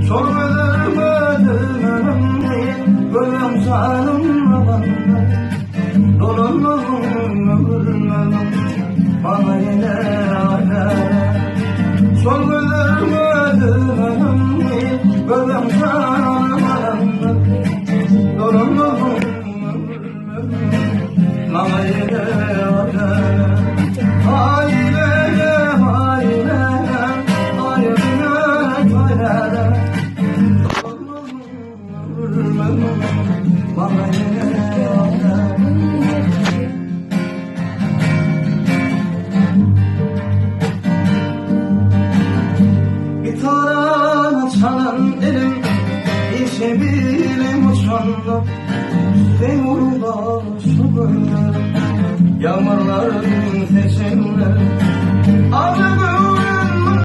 Çok öldürmedim diye ölüm sarılmadan dolanmadım öldürmedim bana yine alem. Çok öldürmedim diye ölüm sarılmadan dolanmadım öldürmedim bana yine alem. Bir tarana çalan elim, işe bilim uçanla sen uğruna şu böyle yağmurların seçimleri.